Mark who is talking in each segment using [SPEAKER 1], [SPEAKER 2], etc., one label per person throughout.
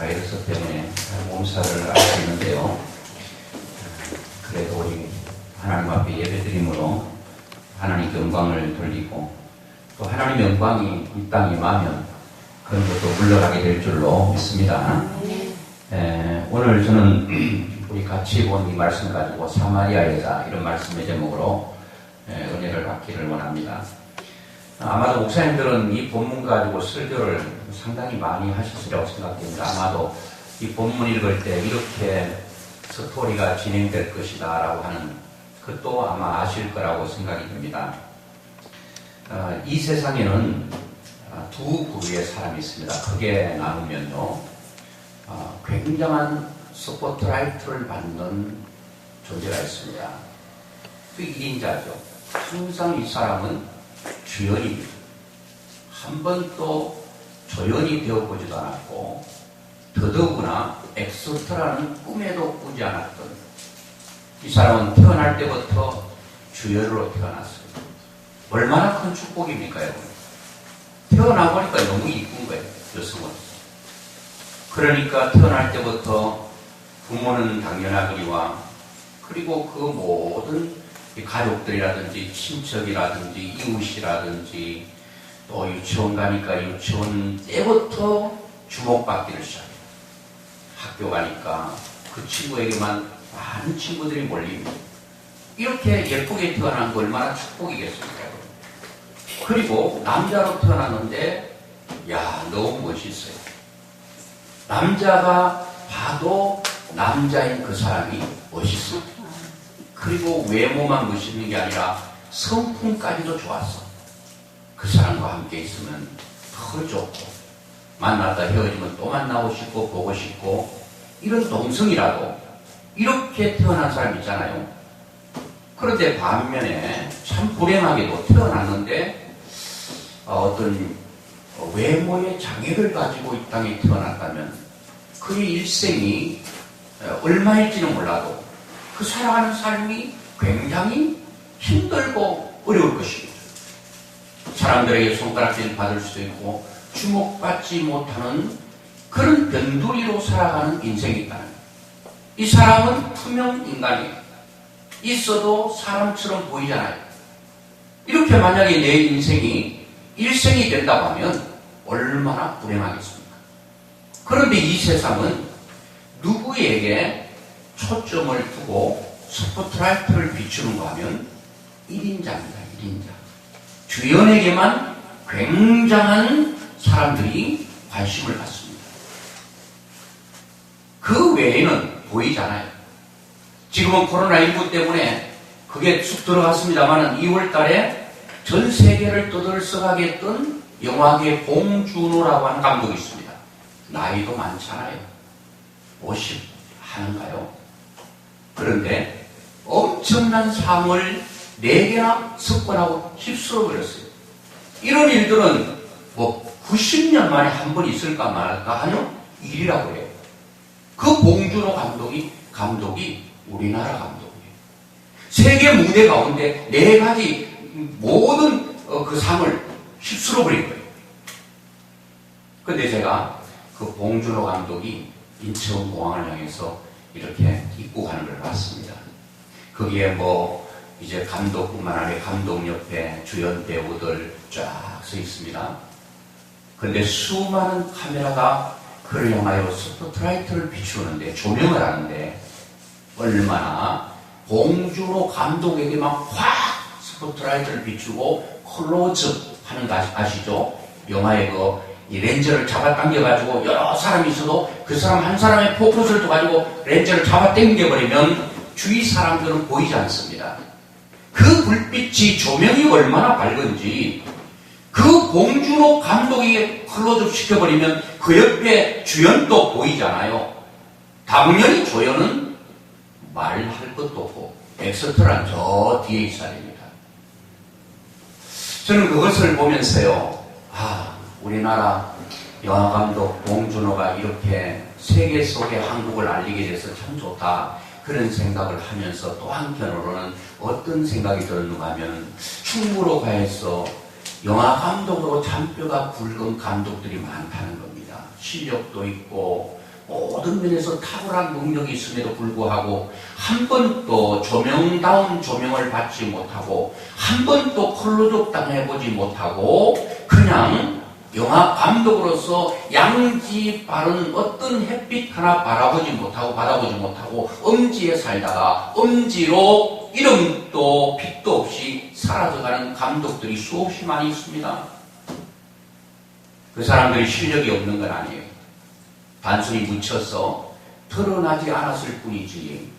[SPEAKER 1] 바이러스 때문에 몸살을 앓고 있는데요. 그래도 우리 하나님 앞에 예배드림으로 하나님 영광을 돌리고 또 하나님 영광이 이 땅에 임하면 그런 것도 물러가게 될 줄로 믿습니다. 오늘 저는 우리 같이 본 이 말씀 가지고 사마리아 여자 이런 말씀의 제목으로 은혜를 받기를 원합니다. 아마도 목사님들은 이 본문 가지고 설교를 상당히 많이 하셨으리라고 생각됩니다. 아마도 이 본문 읽을 때 이렇게 스토리가 진행될 것이다 라고 하는 그것도 아마 아실 거라고 생각이 듭니다. 이 세상에는 두 부류의 사람이 있습니다. 크게 나누면요, 굉장한 스포트라이트를 받는 존재가 있습니다. 그 1인자죠. 항상 이 사람은 주연입니다. 한 번도 조연이 되어보지도 않았고 더더구나 엑스트라는 꿈에도 꾸지 않았던 이 사람은 태어날 때부터 주연으로 태어났어요. 얼마나 큰 축복입니까, 여러분? 태어나 보니까 너무 이쁜 거예요, 여성은. 그러니까 태어날 때부터 부모는 당연하거니와 그리고 그 모든 가족들이라든지 친척이라든지 이웃이라든지 또 유치원 가니까 유치원 때부터 주목받기를 시작해요. 학교 가니까 그 친구에게만 많은 친구들이 몰립니다. 이렇게 예쁘게 태어난 거 얼마나 축복이겠습니까? 그리고 남자로 태어났는데 너무 멋있어요. 남자가 봐도 남자인 그 사람이 멋있어. 그리고 외모만 멋있는 게 아니라 성품까지도 좋았어. 그 사람과 함께 있으면 더 좋고 만났다 헤어지면 또 만나고 싶고 보고 싶고 이런 동성이라도 이렇게 태어난 사람 있잖아요. 그런데 반면에 참 불행하게도 태어났는데 어떤 외모의 장애를 가지고 이 땅에 태어났다면 그의 일생이 얼마일지는 몰라도 그 살아가는 삶이 굉장히 힘들고 어려울 것입니다. 사람들에게 손가락질 받을 수도 있고 주목받지 못하는 그런 변두리로 살아가는 인생이 있다는 거예요. 이 사람은 투명 인간이에요. 있어도 사람처럼 보이잖아요. 이렇게 만약에 내 인생이 일생이 된다고 하면 얼마나 불행하겠습니까? 그런데 이 세상은 누구에게 초점을 두고 스포트라이트를 비추는가 하면 1인자입니다. 1인자. 주연에게만 굉장한 사람들이 관심을 갖습니다. 그 외에는 보이잖아요. 지금은 코로나19 때문에 그게 쑥 들어갔습니다만 2월 달에 전 세계를 떠들썩하게 했던 영화계 봉준호라고 하는 감독이 있습니다. 나이도 많잖아요. 50 하는가요? 그런데 엄청난 상을 4개나 석권하고 휩쓸어 버렸어요. 이런 일들은 90년 만에 한 번 있을까 말까 하는 일이라고 해요. 그 봉준호 감독이 우리나라 감독이에요. 세계 무대 가운데 4가지 모든 그 상을 휩쓸어 버린 거예요. 근데 제가 그 봉준호 감독이 인천공항을 향해서 이렇게 입국하는 걸 봤습니다. 거기에 이제 감독뿐만 아니라 감독 옆에 주연 배우들 쫙 서 있습니다. 근데 수많은 카메라가 그를 향하여 스포트라이트를 비추는데 조명을 하는데 얼마나 봉준호 감독에게만 확 스포트라이트를 비추고 클로즈업 하는 거 아시죠? 영화에 이 렌즈를 잡아당겨가지고 여러 사람이 있어도 그 사람 한 사람의 포커스를 둬가지고 렌즈를 잡아당겨버리면 주위 사람들은 보이지 않습니다. 그 불빛이 조명이 얼마나 밝은지 그 봉준호 감독에게 클로즈업 시켜버리면 그 옆에 주연도 보이잖아요. 당연히 조연은 말할 것도 없고 엑스트라는 저 뒤에 있어야 됩니다. 저는 그것을 보면서요, 우리나라 영화감독 봉준호가 이렇게 세계 속에 한국을 알리게 돼서 참 좋다. 그런 생각을 하면서 또 한편으로는 어떤 생각이 들었는가 하면 충무로가에서 영화감독으로 잔뼈가 굵은 감독들이 많다는 겁니다. 실력도 있고 모든 면에서 탁월한 능력이 있음에도 불구하고 한 번도 조명다운 조명을 받지 못하고 한 번도 클로즈업 당해보지 못하고 그냥 영화 감독으로서 양지 바른 어떤 햇빛 하나 받아보지 못하고 엄지에 살다가 엄지로 이름도 빛도 없이 사라져가는 감독들이 수없이 많이 있습니다. 그 사람들이 실력이 없는 건 아니에요. 단순히 묻혀서 드러나지 않았을 뿐이지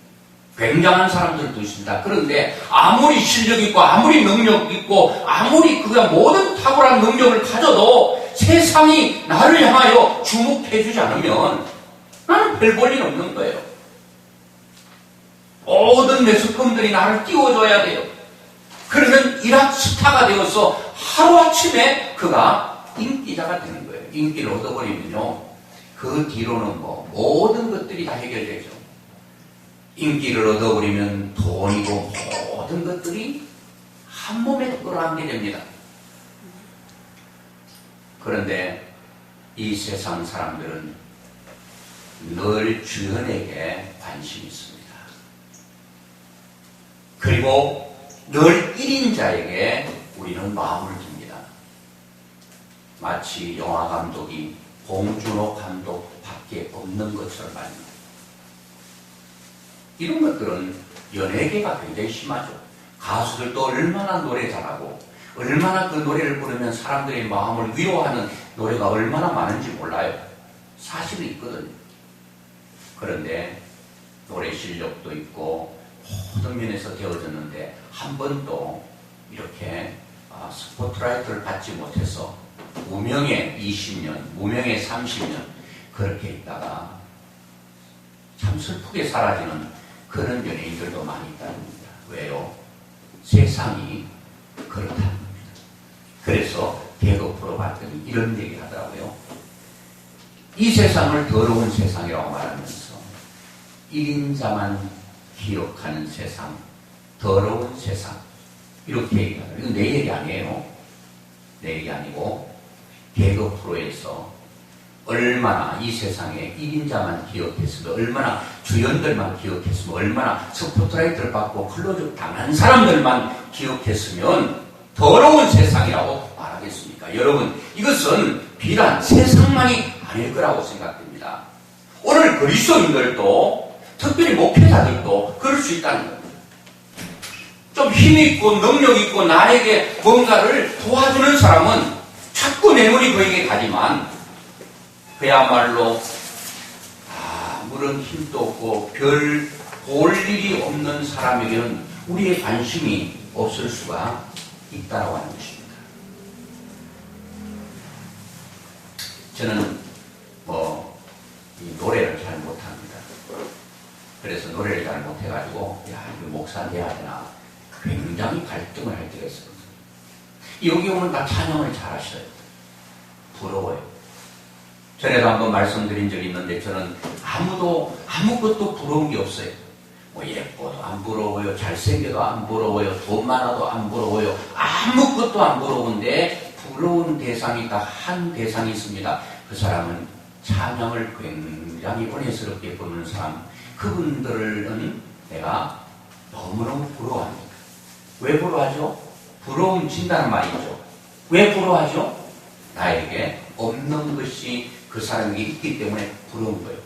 [SPEAKER 1] 굉장한 사람들도 있습니다. 그런데 아무리 실력 있고 아무리 능력 있고 아무리 그가 모든 탁월한 능력을 가져도 세상이 나를 향하여 주목해주지 않으면 나는 별 볼 일 없는 거예요. 모든 매스컴들이 나를 띄워줘야 돼요. 그러면 일학 스타가 되어서 하루아침에 그가 인기자가 되는 거예요. 인기를 얻어버리면요, 그 뒤로는 모든 것들이 다 해결되죠. 인기를 얻어버리면 돈이고 모든 것들이 한 몸에 끌어안게 됩니다. 그런데 이 세상 사람들은 늘 주연에게 관심이 있습니다. 그리고 늘 1인자에게 우리는 마음을 둡니다. 마치 영화 감독이 봉준호 감독밖에 없는 것처럼 말입니다. 이런 것들은 연예계가 굉장히 심하죠. 가수들도 얼마나 노래 잘하고 얼마나 그 노래를 부르면 사람들의 마음을 위로하는 노래가 얼마나 많은지 몰라요. 사실은 있거든요. 그런데 노래 실력도 있고 모든 면에서 되어졌는데 한 번도 이렇게 스포트라이트를 받지 못해서 무명의 20년, 무명의 30년 그렇게 있다가 참 슬프게 사라지는 그런 연예인들도 많이 있다는 겁니다. 왜요? 세상이 그렇다는 겁니다. 그래서 개그 프로 봤더니 이런 얘기를 하더라고요. 이 세상을 더러운 세상이라고 말하면서 1인자만 기억하는 세상, 더러운 세상 이렇게 얘기하더라고요. 이건 내 얘기 아니에요. 내 얘기 아니고 개그 프로에서 얼마나 이 세상에 1인자만 기억했으면, 얼마나 주연들만 기억했으면, 얼마나 스포트라이트를 받고 클로즈업 당한 사람들만 기억했으면 더러운 세상이라고 말하겠습니까? 여러분, 이것은 비단 세상만이 아닐 거라고 생각됩니다. 오늘 그리스도인들도 특별히 목회자들도 그럴 수 있다는 겁니다. 좀 힘있고 능력있고 나에게 뭔가를 도와주는 사람은 자꾸 내 눈이 그에게 가지만 그야말로 아무런 힘도 없고 별 볼 일이 없는 사람에게는 우리의 관심이 없을 수가 있다고 하는 것입니다. 저는 이 노래를 잘 못합니다. 그래서 노래를 잘 못해가지고 이거 목사 돼야 되나 굉장히 갈등을 할 때가 있어요. 여기 오면 다 찬양을 잘 하셔요. 부러워요. 전에도 한번 말씀드린 적이 있는데 저는 아무것도 부러운 게 없어요. 예뻐도 안 부러워요. 잘생겨도 안 부러워요. 돈 많아도 안 부러워요. 아무것도 안 부러운데 부러운 대상이 딱 한 대상이 있습니다. 그 사람은 찬양을 굉장히 은혜스럽게 부르는 사람. 그분들은 내가 너무너무 부러워합니다. 왜 부러워하죠? 부러움진다는 말이죠. 왜 부러워하죠? 나에게 없는 것이 그 사람에게 있기 때문에 부러운 거예요.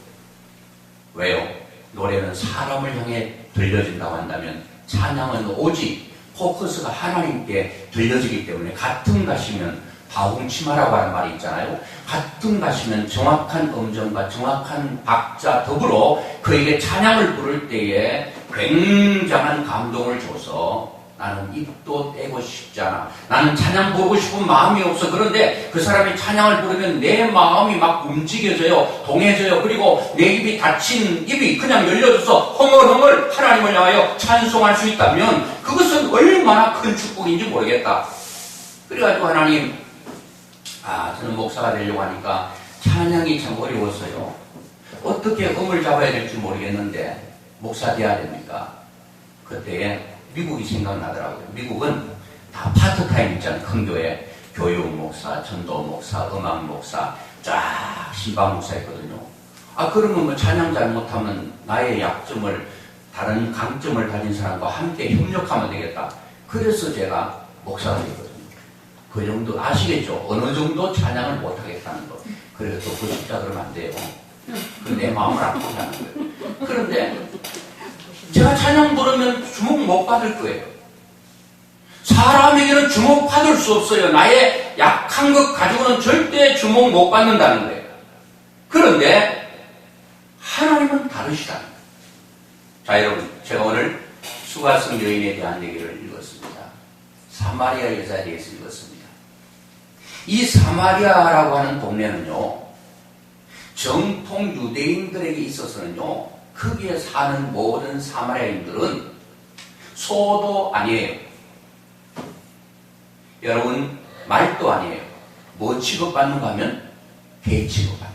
[SPEAKER 1] 왜요? 노래는 사람을 향해 들려진다고 한다면 찬양은 오직 포커스가 하나님께 들려지기 때문에 같은 가시면 다홍치마라고 하는 말이 있잖아요. 같은 가시면 정확한 음정과 정확한 박자 더불어 그에게 찬양을 부를 때에 굉장한 감동을 줘서 나는 입도 떼고 싶지 않아. 나는 찬양 부르고 싶은 마음이 없어. 그런데 그 사람이 찬양을 부르면 내 마음이 막 움직여져요. 동해져요. 그리고 내 입이 닫힌 입이 그냥 열려져서 허물허물 하나님을 향하여 찬송할 수 있다면 그것은 얼마나 큰 축복인지 모르겠다. 그래가지고 하나님, 저는 목사가 되려고 하니까 찬양이 참 어려워서요. 어떻게 음을 잡아야 될지 모르겠는데 목사 돼야 됩니까? 그때에 미국이 생각나더라고요. 미국은 다 파트타임 있잖아요. 큰 교회. 교육 목사, 전도 목사, 음악 목사, 쫙 신방 목사 있거든요. 그러면 뭐 찬양 잘못하면 나의 약점을 다른 강점을 가진 사람과 함께 협력하면 되겠다. 그래서 제가 목사가 되거든요. 그 정도 아시겠죠? 어느 정도 찬양을 못하겠다는 거. 그래서 또 고집자 그러면 안 돼요. 내 마음을 아프게 하는 거예요. 그런데 제가 찬양 부르면 주목 못 받을 거예요. 사람에게는 주목 받을 수 없어요. 나의 약한 것 가지고는 절대 주목 못 받는다는 거예요. 그런데 하나님은 다르시다. 자, 여러분, 제가 오늘 수가성 여인에 대한 얘기를 읽었습니다. 사마리아 여자에 대해서 읽었습니다. 이 사마리아라고 하는 동네는요, 정통 유대인들에게 있어서는요, 거기에 사는 모든 사마리아인들은 소도 아니에요. 여러분, 말도 아니에요. 뭐 취급받는가 하면 개 취급받는 거예요.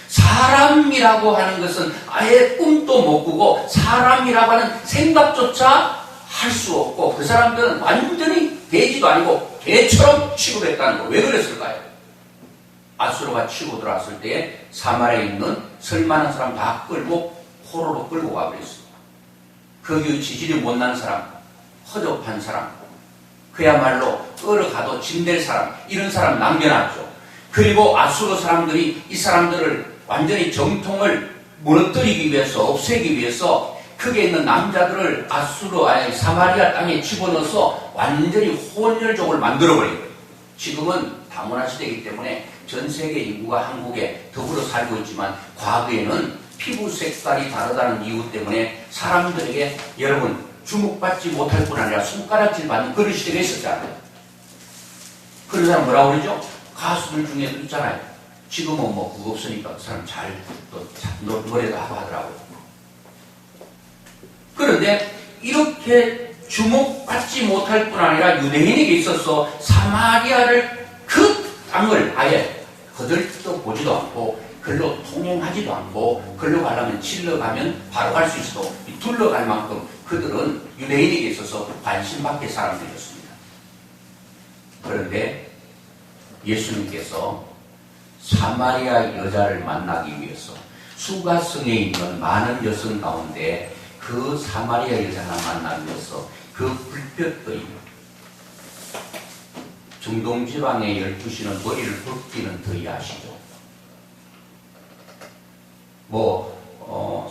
[SPEAKER 1] 사람이라고 하는 것은 아예 꿈도 못 꾸고 사람이라고 하는 생각조차 할 수 없고 그 사람들은 완전히 돼지도 아니고 개처럼 취급했다는 거. 왜 그랬을까요? 아수르가 치고 들어왔을 때 사마리아에 있는 설만한 사람 다 끌고 호로로 끌고 가버렸습니다. 거기 지질이 못난 사람, 허접한 사람, 그야말로 끌어가도 짐될 사람, 이런 사람 남겨놨죠. 그리고 아수르 사람들이 이 사람들을 완전히 정통을 무너뜨리기 위해서, 없애기 위해서 거기에 있는 남자들을 사마리아 땅에 집어넣어서 완전히 혼혈족을 만들어버린 거예요. 지금은 다문화 시대이기 때문에 전 세계 인구가 한국에 더불어 살고 있지만 과거에는 피부 색깔이 다르다는 이유 때문에 사람들에게 여러분 주목받지 못할 뿐 아니라 손가락질 받는 그런 시대가 있었잖아요. 그런 사람 뭐라고 그러죠? 가수들 중에도 있잖아요. 지금은 뭐 그거 없으니까 그 사람 잘 또 노래도 하고 하더라고요. 그런데 이렇게 주목받지 못할 뿐 아니라 유대인에게 있어서 사마리아를 그 땅을 아예 거들떠 보지도 않고 글로 통행하지도 않고 글로 가려면 칠러 가면 바로 갈 수 있어도 둘러갈 만큼 그들은 유대인에게 있어서 관심 밖의 사람들이었습니다. 그런데 예수님께서 사마리아 여자를 만나기 위해서 수가성에 있는 많은 여성 가운데 그 사마리아 여자를 만나기 위해서 그 불볕더위, 중동 지방의 12시는 머리를 벗기는 더위 아시죠?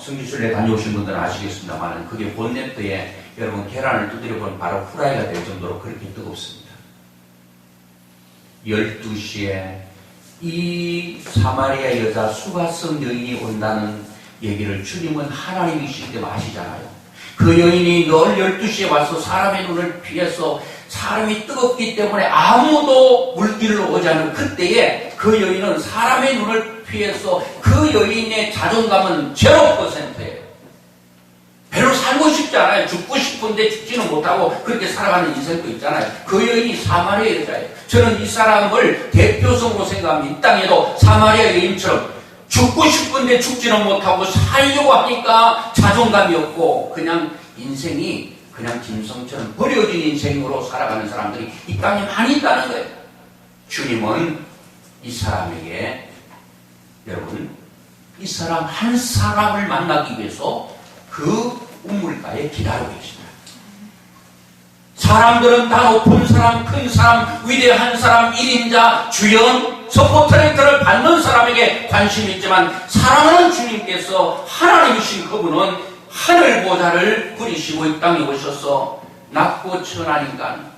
[SPEAKER 1] 성지순례 다녀오신 분들은 아시겠습니다만 그게 본네트에 여러분 계란을 두드려 보면 바로 후라이가 될 정도로 그렇게 뜨겁습니다. 12시에 이 사마리아 여자 수가성 여인이 온다는 얘기를 주님은 하나님이시기 때문에 아시잖아요. 그 여인이 늘 12시에 와서 사람의 눈을 피해서 사람이 뜨겁기 때문에 아무도 물길로 오지 않은 그때에 그 여인은 사람의 눈을 피해서 그 여인의 자존감은 0%예요. 별로 살고 싶지 않아요. 죽고 싶은데 죽지는 못하고 그렇게 살아가는 인생도 있잖아요. 그 여인이 사마리아 여자예요. 저는 이 사람을 대표성으로 생각합니다. 이 땅에도 사마리아 여인처럼 죽고 싶은데 죽지는 못하고 살려고 하니까 자존감이 없고 그냥 인생이 그냥 짐승처럼 버려진 인생으로 살아가는 사람들이 이 땅에 많이 있다는 거예요. 주님은 이 사람에게 여러분 이 사람 한 사람을 만나기 위해서 그 우물가에 기다리고 계십니다. 사람들은 다 높은 사람, 큰 사람, 위대한 사람, 1인자, 주연, 서포트레이터를 받는 사람에게 관심이 있지만 사랑하는 주님께서 하나님이신 그분은 하늘보좌를 부리시고 이 땅에 오셔서 낮고 천한 인간,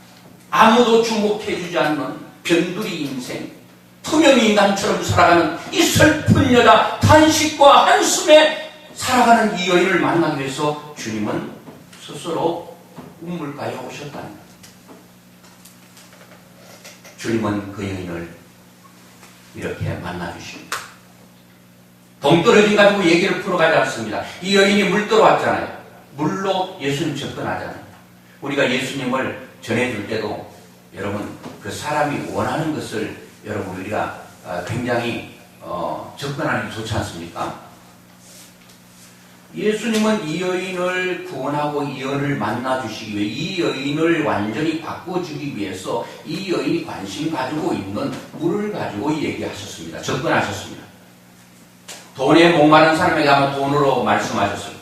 [SPEAKER 1] 아무도 주목해주지 않는 변두리 인생, 투명 인간처럼 살아가는 이 슬픈 여자, 탄식과 한숨에 살아가는 이 여인을 만나기 위해서 주님은 스스로 우물가에 오셨다는 거예요. 주님은 그 여인을 이렇게 만나주십니다. 동떨어진 가지고 얘기를 풀어가지 않습니다. 이 여인이 물 들어왔잖아요. 물로 예수님 접근하잖아요. 우리가 예수님을 전해줄 때도 여러분 그 사람이 원하는 것을 여러분 우리가 굉장히 접근하는 게 좋지 않습니까? 예수님은 이 여인을 구원하고 이 여인을 만나주시기 위해 이 여인을 완전히 바꿔주기 위해서 이 여인이 관심 가지고 있는 물을 가지고 얘기하셨습니다. 접근하셨습니다. 돈에 목마른 사람에게 아마 돈으로 말씀하셨을 거예요.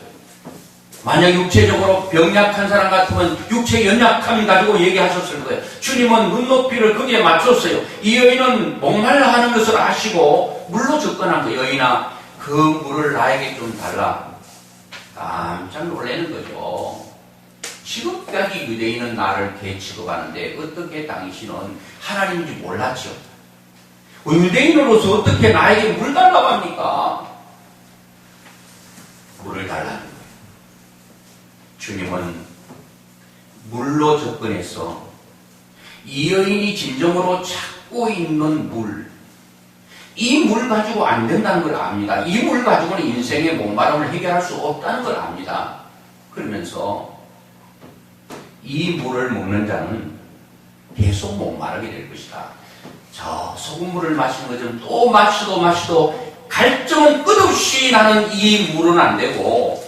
[SPEAKER 1] 만약 육체적으로 병약한 사람 같으면 육체 연약함 가지고 얘기하셨을 거예요. 주님은 눈높이를 거기에 맞췄어요. 이 여인은 목말라 하는 것을 아시고 물로 접근한 거예요. 여인아, 그 물을 나에게 좀 달라. 깜짝 놀라는 거죠. 지금까지 유대인은 나를 개 취급하는데 어떻게 당신은 하나님인지 몰랐죠. 유대인으로서 어떻게 나에게 물 달라고 합니까? 물을 달라는 거예요. 주님은 물로 접근해서 이 여인이 진정으로 찾고 있는 물, 이 물 가지고 안 된다는 걸 압니다. 이 물 가지고는 인생의 목마름을 해결할 수 없다는 걸 압니다. 그러면서 이 물을 먹는 자는 계속 목마르게 될 것이다. 저 소금물을 마시는 것처럼 또 마시도 갈증은 끝없이 나는 이 물은 안 되고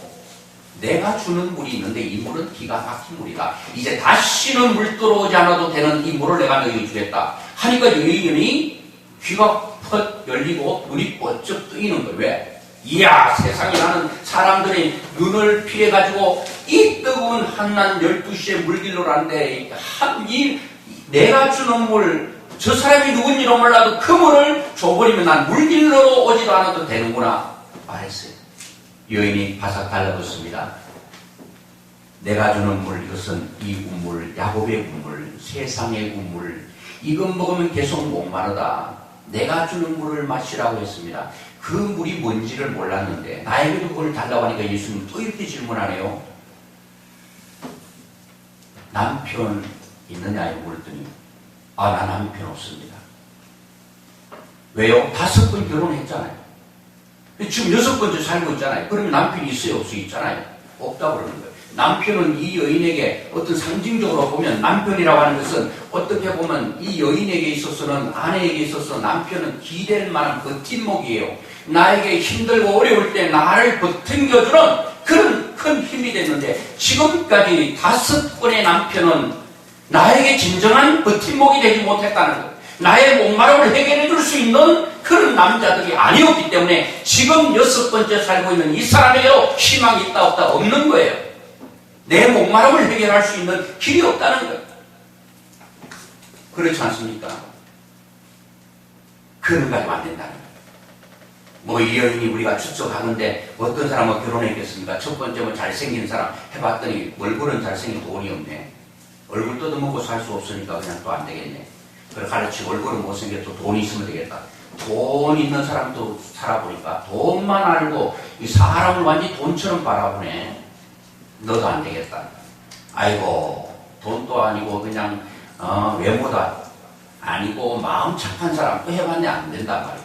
[SPEAKER 1] 내가 주는 물이 있는데 이 물은 기가 막힌 물이다. 이제 다시는 물 들어오지 않아도 되는 이 물을 내가 너희에게 주겠다. 하니까 여인이 귀가 퍽 열리고 눈이 번쩍 뜨이는 거예요. 왜? 이야, 세상에 나는 사람들이 눈을 피해가지고 이 뜨거운 한낮 12시에 물길로 가는데 내가 주는 물, 저 사람이 누군지 몰라도 그 물을 줘버리면 난 물길로 오지도 않아도 되는구나 말했어요. 여인이 바삭 달라붙습니다. 내가 주는 물, 이것은 이 우물, 야곱의 우물, 세상의 우물, 이것 먹으면 계속 목마르다. 내가 주는 물을 마시라고 했습니다. 그 물이 뭔지를 몰랐는데 나에게도 그걸 달라고 하니까 예수님 또 이렇게 질문하네요. 남편 있느냐고 물었더니 나 남편 없습니다. 왜요? 5번 결혼했잖아요. 지금 6번째 살고 있잖아요. 그러면 남편이 있어요? 없어요? 있잖아요. 없다고 그러는 거예요. 남편은 이 여인에게 어떤 상징적으로 보면 남편이라고 하는 것은 어떻게 보면 이 여인에게 있어서는 아내에게 있어서 남편은 기댈 만한 버팀목이에요. 나에게 힘들고 어려울 때 나를 버팅겨주는 그런 큰 힘이 됐는데 지금까지 5번의 남편은 나에게 진정한 버팀목이 되지 못했다는 것. 나의 목마름을 해결해 줄 수 있는 그런 남자들이 아니었기 때문에 지금 6번째 살고 있는 이 사람에게도 희망이 있다 없다 없는 거예요. 내 목마름을 해결할 수 있는 길이 없다는 거예요. 그렇지 않습니까? 그런 가지고 안 된다는 거예요. 이 여인이 우리가 추측하는데 어떤 사람과 결혼했겠습니까? 첫 번째 잘생긴 사람 해봤더니 얼굴은 잘생긴 돈이 없네. 얼굴 뜯어먹고 살 수 없으니까 그냥 또 안 되겠네. 그래 가르치고 얼굴은 못생겼고 돈이 있으면 되겠다. 돈 있는 사람도 살아보니까 돈만 알고 이 사람을 완전히 돈처럼 바라보네. 너도 안 되겠다. 아이고 돈도 아니고 그냥 외모도 아니고 마음 착한 사람 또 해봤네. 안 된단 말이에요.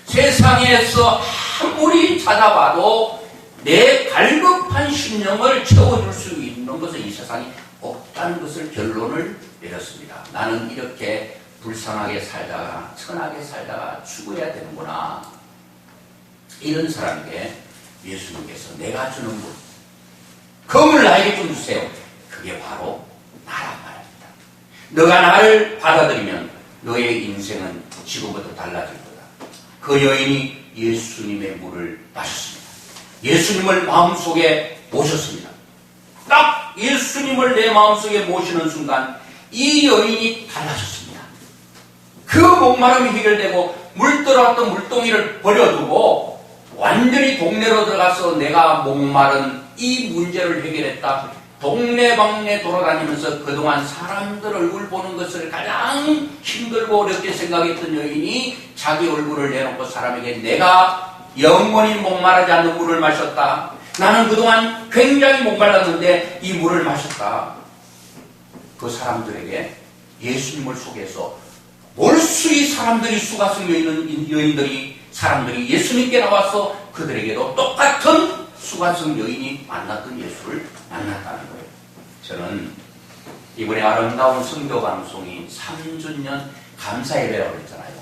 [SPEAKER 1] 세상에서 아무리 찾아봐도 내 갈급한 심령을 채워줄 수 있는 것은 이 세상이 없다는 것을 결론을 내렸습니다. 나는 이렇게 불쌍하게 살다가 천하게 살다가 죽어야 되는구나. 이런 사람에게 예수님께서 내가 주는 물, 그 물 나에게 좀 주세요. 그게 바로 나란 말입니다. 너가 나를 받아들이면 너의 인생은 지금부터 달라질 거다. 그 여인이 예수님의 물을 마셨습니다. 예수님을 마음속에 모셨습니다. 딱 예수님을 내 마음속에 모시는 순간 이 여인이 달라졌습니다. 그 목마름이 해결되고 물 들어왔던 물동이를 버려두고 완전히 동네로 들어가서 내가 목마른 이 문제를 해결했다. 동네방네 돌아다니면서 그동안 사람들 얼굴 보는 것을 가장 힘들고 어렵게 생각했던 여인이 자기 얼굴을 내놓고 사람에게 내가 영원히 목마르지 않는 물을 마셨다. 나는 그동안 굉장히 목말랐는데 이 물을 마셨다. 그 사람들에게 예수님을 속여서 몰수히 사람들이 수가성 여인들이 사람들이 예수님께 나와서 그들에게도 똑같은 수가성 여인이 만났던 예수를 만났다는 거예요. 저는 이번에 아름다운 선교 방송이 3주년 감사 예배라고 했잖아요.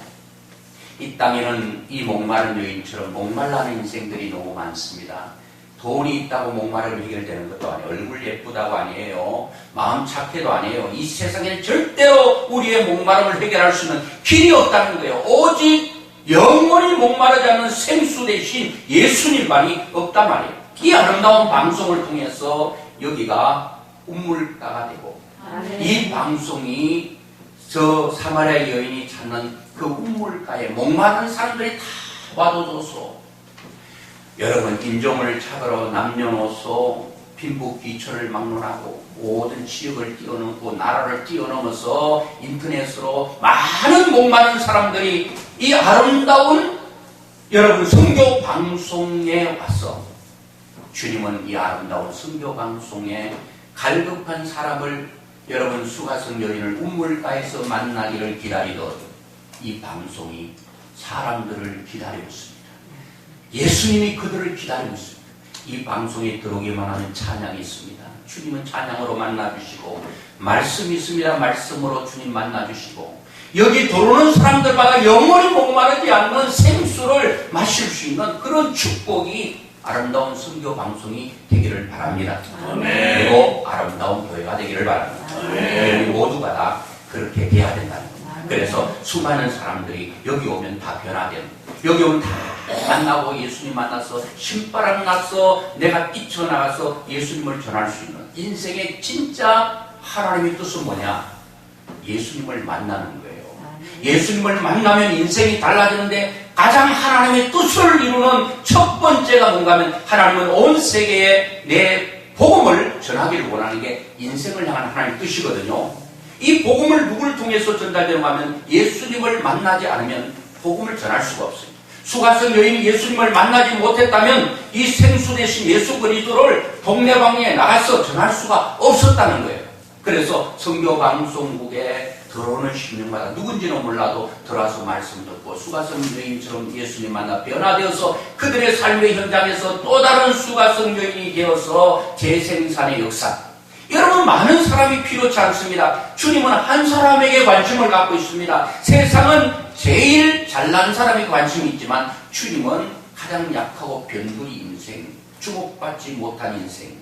[SPEAKER 1] 이 땅에는 이 목마른 여인처럼 목말라는 인생들이 너무 많습니다. 돈이 있다고 목마름이 해결되는 것도 아니에요. 얼굴 예쁘다고 아니에요. 마음 착해도 아니에요. 이 세상에는 절대로 우리의 목마름을 해결할 수 있는 길이 없다는 거예요. 오직 영원히 목마르지 않는 생수 대신 예수님만이 없단 말이에요. 이 아름다운 방송을 통해서 여기가 우물가가 되고 이 방송이 저 사마리아 여인이 찾는 그 우물가에 목마른 사람들이 다 와둬줘서 여러분 인종을 차별로 남녀노소 빈부 귀천을 막론하고 모든 지역을 뛰어넘고 나라를 뛰어넘어서 인터넷으로 많은 목마른 사람들이 이 아름다운 여러분 선교 방송에 와서 주님은 이 아름다운 선교 방송에 갈급한 사람을 여러분 수가성 여인을 우물가에서 만나기를 기다리던 이 방송이 사람들을 기다리고 있습니다. 예수님이 그들을 기다리고 있습니다. 이 방송에 들어오기만 하면 찬양이 있습니다. 주님은 찬양으로 만나주시고 말씀이 있습니다. 말씀으로 주님 만나주시고 여기 들어오는 사람들마다 영원히 목마르지 않는 생수를 마실 수 있는 그런 축복이 아름다운 선교 방송이 되기를 바랍니다. 그리고 아름다운 교회가 되기를 바랍니다. 우리 모두가 다 그렇게 돼야 된다는 겁니다. 그래서 수많은 사람들이 여기 오면 다 변화되는, 여기 오면 다 만나고 예수님 만나서 신바람 나서 내가 뛰쳐나가서 예수님을 전할 수 있는 인생의 진짜 하나님의 뜻은 뭐냐? 예수님을 만나는 거예요. 예수님을 만나면 인생이 달라지는데 가장 하나님의 뜻을 이루는 첫 번째가 뭔가 하면 하나님은 온 세계에 내 복음을 전하기를 원하는 게 인생을 향한 하나님의 뜻이거든요. 이 복음을 누구를 통해서 전달되는가 하면 예수님을 만나지 않으면 복음을 전할 수가 없어요. 수가성 여인이 예수님을 만나지 못했다면 이 생수 대신 예수 그리스도를 동네방네에 나가서 전할 수가 없었다는 거예요. 그래서 선교방송국에 들어오는 신령마다 누군지는 몰라도 들어와서 말씀 듣고 수가성 여인처럼 예수님 만나 변화되어서 그들의 삶의 현장에서 또 다른 수가성 여인이 되어서 재생산의 역사. 여러분 많은 사람이 필요치 않습니다. 주님은 한 사람에게 관심을 갖고 있습니다. 세상은 제일 잘난 사람에 관심이 있지만 주님은 가장 약하고 변두리 인생, 주목받지 못한 인생,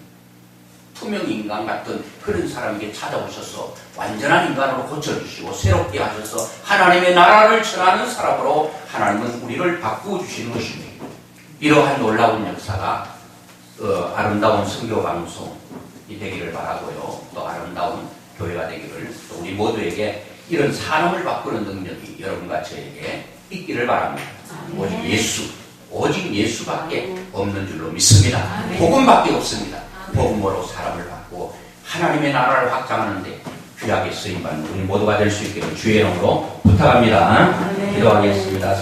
[SPEAKER 1] 투명 인간 같은 그런 사람에게 찾아오셔서 완전한 인간으로 고쳐주시고 새롭게 하셔서 하나님의 나라를 전하는 사람으로 하나님은 우리를 바꾸어 주시는 것입니다. 이러한 놀라운 역사가 아름다운 선교방송이 되기를 바라고요. 또 아름다운 교회가 되기를, 또 우리 모두에게 이런 사람을 바꾸는 능력이 여러분과 저에게 있기를 바랍니다. 오직 예수밖에 없는 줄로 믿습니다. 복음밖에 없습니다. 복음으로 사람을 받고 하나님의 나라를 확장하는데 귀하게 쓰임받는 우리 모두가 될 수 있기를 주의 이름으로 부탁합니다. 기도하겠습니다.